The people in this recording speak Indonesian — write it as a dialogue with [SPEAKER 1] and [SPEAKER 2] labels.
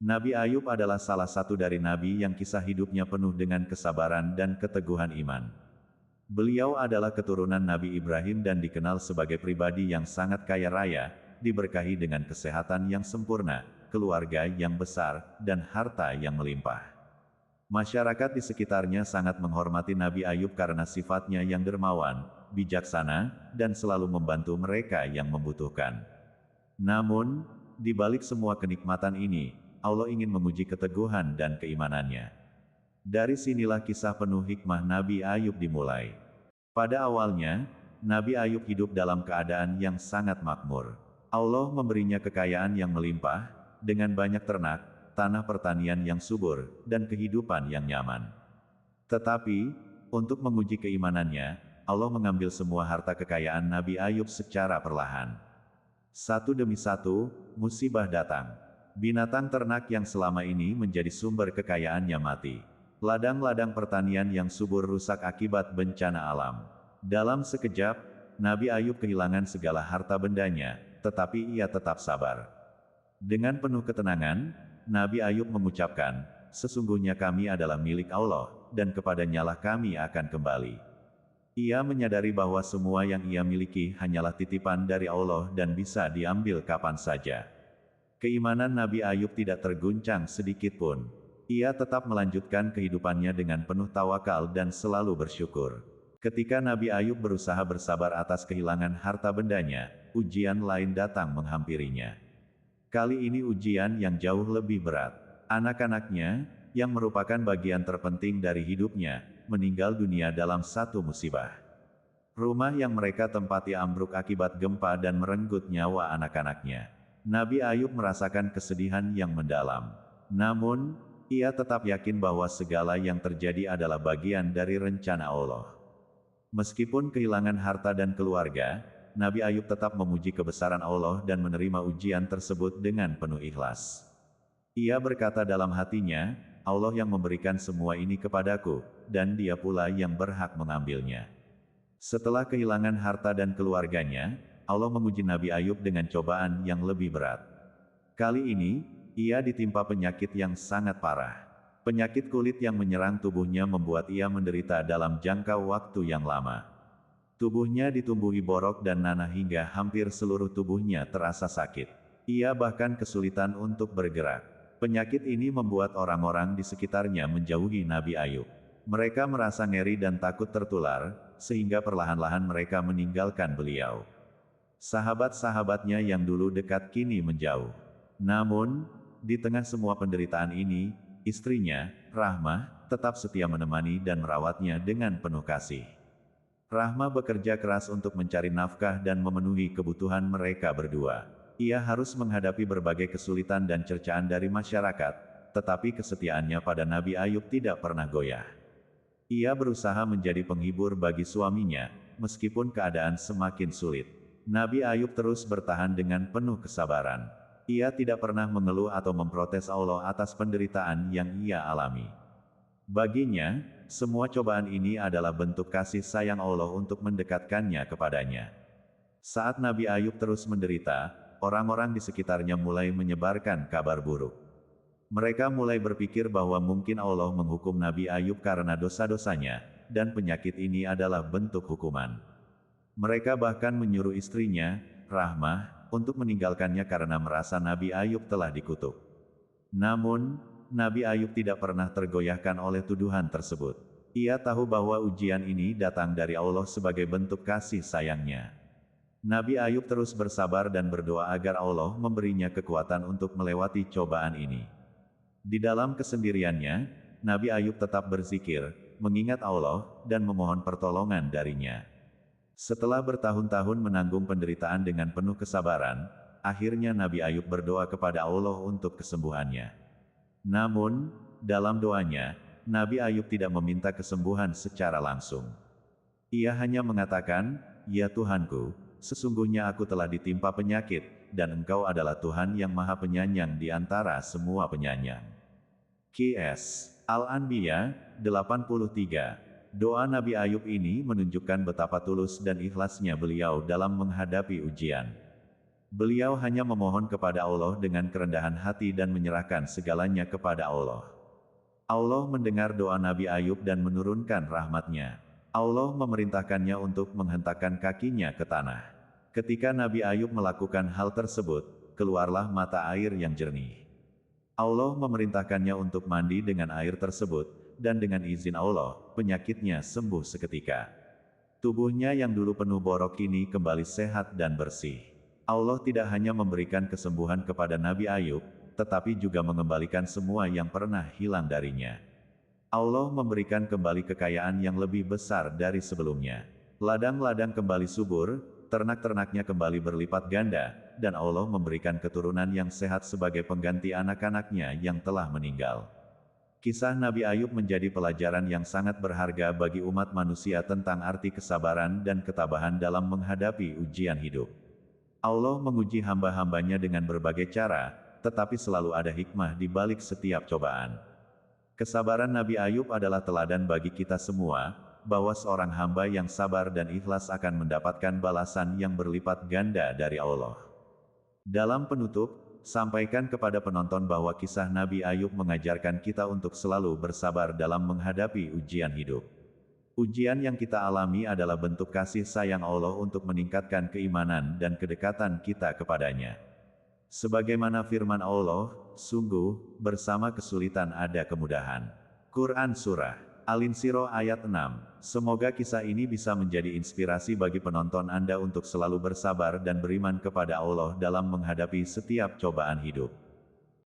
[SPEAKER 1] Nabi Ayub adalah salah satu dari nabi yang kisah hidupnya penuh dengan kesabaran dan keteguhan iman. Beliau adalah keturunan Nabi Ibrahim dan dikenal sebagai pribadi yang sangat kaya raya, diberkahi dengan kesehatan yang sempurna, keluarga yang besar, dan harta yang melimpah. Masyarakat di sekitarnya sangat menghormati Nabi Ayub karena sifatnya yang dermawan, bijaksana, dan selalu membantu mereka yang membutuhkan. Namun, di balik semua kenikmatan ini, Allah ingin menguji keteguhan dan keimanannya. Dari sinilah kisah penuh hikmah Nabi Ayub dimulai. Pada awalnya, Nabi Ayub hidup dalam keadaan yang sangat makmur. Allah memberinya kekayaan yang melimpah, dengan banyak ternak, tanah pertanian yang subur, dan kehidupan yang nyaman. Tetapi, untuk menguji keimanannya, Allah mengambil semua harta kekayaan Nabi Ayub secara perlahan. Satu demi satu, musibah datang. Binatang ternak yang selama ini menjadi sumber kekayaannya mati. Ladang-ladang pertanian yang subur rusak akibat bencana alam. Dalam sekejap, Nabi Ayub kehilangan segala harta bendanya, tetapi ia tetap sabar. Dengan penuh ketenangan, Nabi Ayub mengucapkan, "Sesungguhnya kami adalah milik Allah, dan kepadanyalah kami akan kembali." Ia menyadari bahwa semua yang ia miliki hanyalah titipan dari Allah dan bisa diambil kapan saja. Keimanan Nabi Ayub tidak terguncang sedikit pun. Ia tetap melanjutkan kehidupannya dengan penuh tawakal dan selalu bersyukur. Ketika Nabi Ayub berusaha bersabar atas kehilangan harta bendanya, ujian lain datang menghampirinya. Kali ini ujian yang jauh lebih berat. Anak-anaknya, yang merupakan bagian terpenting dari hidupnya, meninggal dunia dalam satu musibah. Rumah yang mereka tempati ambruk akibat gempa dan merenggut nyawa anak-anaknya. Nabi Ayub merasakan kesedihan yang mendalam. Namun, ia tetap yakin bahwa segala yang terjadi adalah bagian dari rencana Allah. Meskipun kehilangan harta dan keluarga, Nabi Ayub tetap memuji kebesaran Allah dan menerima ujian tersebut dengan penuh ikhlas. Ia berkata dalam hatinya, Allah yang memberikan semua ini kepadaku, dan Dia pula yang berhak mengambilnya. Setelah kehilangan harta dan keluarganya, Allah menguji Nabi Ayub dengan cobaan yang lebih berat. Kali ini, ia ditimpa penyakit yang sangat parah. Penyakit kulit yang menyerang tubuhnya membuat ia menderita dalam jangka waktu yang lama. Tubuhnya ditumbuhi borok dan nanah hingga hampir seluruh tubuhnya terasa sakit. Ia bahkan kesulitan untuk bergerak. Penyakit ini membuat orang-orang di sekitarnya menjauhi Nabi Ayub. Mereka merasa ngeri dan takut tertular, sehingga perlahan-lahan mereka meninggalkan beliau. Sahabat-sahabatnya yang dulu dekat kini menjauh. Namun, di tengah semua penderitaan ini, istrinya, Rahmah, tetap setia menemani dan merawatnya dengan penuh kasih. Rahmah bekerja keras untuk mencari nafkah dan memenuhi kebutuhan mereka berdua. Ia harus menghadapi berbagai kesulitan dan cercaan dari masyarakat, tetapi kesetiaannya pada Nabi Ayub tidak pernah goyah. Ia berusaha menjadi penghibur bagi suaminya, meskipun keadaan semakin sulit. Nabi Ayub terus bertahan dengan penuh kesabaran. Ia tidak pernah mengeluh atau memprotes Allah atas penderitaan yang ia alami. Baginya, semua cobaan ini adalah bentuk kasih sayang Allah untuk mendekatkannya kepadanya. Saat Nabi Ayub terus menderita, orang-orang di sekitarnya mulai menyebarkan kabar buruk. Mereka mulai berpikir bahwa mungkin Allah menghukum Nabi Ayub karena dosa-dosanya, dan penyakit ini adalah bentuk hukuman. Mereka bahkan menyuruh istrinya, Rahmah, untuk meninggalkannya karena merasa Nabi Ayub telah dikutuk. Namun, Nabi Ayub tidak pernah tergoyahkan oleh tuduhan tersebut. Ia tahu bahwa ujian ini datang dari Allah sebagai bentuk kasih sayangnya. Nabi Ayub terus bersabar dan berdoa agar Allah memberinya kekuatan untuk melewati cobaan ini. Di dalam kesendiriannya, Nabi Ayub tetap berzikir, mengingat Allah, dan memohon pertolongan darinya. Setelah bertahun-tahun menanggung penderitaan dengan penuh kesabaran, akhirnya Nabi Ayub berdoa kepada Allah untuk kesembuhannya. Namun, dalam doanya, Nabi Ayub tidak meminta kesembuhan secara langsung. Ia hanya mengatakan, "Ya Tuhanku, sesungguhnya aku telah ditimpa penyakit, dan Engkau adalah Tuhan yang Maha Penyayang di antara semua penyayang." Qs. Al-Anbiya, 83. Doa Nabi Ayub ini menunjukkan betapa tulus dan ikhlasnya beliau dalam menghadapi ujian. Beliau hanya memohon kepada Allah dengan kerendahan hati dan menyerahkan segalanya kepada Allah. Allah mendengar doa Nabi Ayub dan menurunkan rahmat-Nya. Allah memerintahkannya untuk menghentakkan kakinya ke tanah. Ketika Nabi Ayub melakukan hal tersebut, keluarlah mata air yang jernih. Allah memerintahkannya untuk mandi dengan air tersebut, dan dengan izin Allah, penyakitnya sembuh seketika. Tubuhnya yang dulu penuh borok kini kembali sehat dan bersih. Allah tidak hanya memberikan kesembuhan kepada Nabi Ayub, tetapi juga mengembalikan semua yang pernah hilang darinya. Allah memberikan kembali kekayaan yang lebih besar dari sebelumnya. Ladang-ladang kembali subur, ternak-ternaknya kembali berlipat ganda, dan Allah memberikan keturunan yang sehat sebagai pengganti anak-anaknya yang telah meninggal. Kisah Nabi Ayub menjadi pelajaran yang sangat berharga bagi umat manusia tentang arti kesabaran dan ketabahan dalam menghadapi ujian hidup. Allah menguji hamba-hambanya dengan berbagai cara, tetapi selalu ada hikmah di balik setiap cobaan. Kesabaran Nabi Ayub adalah teladan bagi kita semua, bahwa seorang hamba yang sabar dan ikhlas akan mendapatkan balasan yang berlipat ganda dari Allah. Dalam penutup, sampaikan kepada penonton bahwa kisah Nabi Ayub mengajarkan kita untuk selalu bersabar dalam menghadapi ujian hidup. Ujian yang kita alami adalah bentuk kasih sayang Allah untuk meningkatkan keimanan dan kedekatan kita kepadanya. Sebagaimana firman Allah, sungguh, bersama kesulitan ada kemudahan. Quran Surah Al-Insyirah ayat 6. Semoga kisah ini bisa menjadi inspirasi bagi penonton Anda untuk selalu bersabar dan beriman kepada Allah dalam menghadapi setiap cobaan hidup.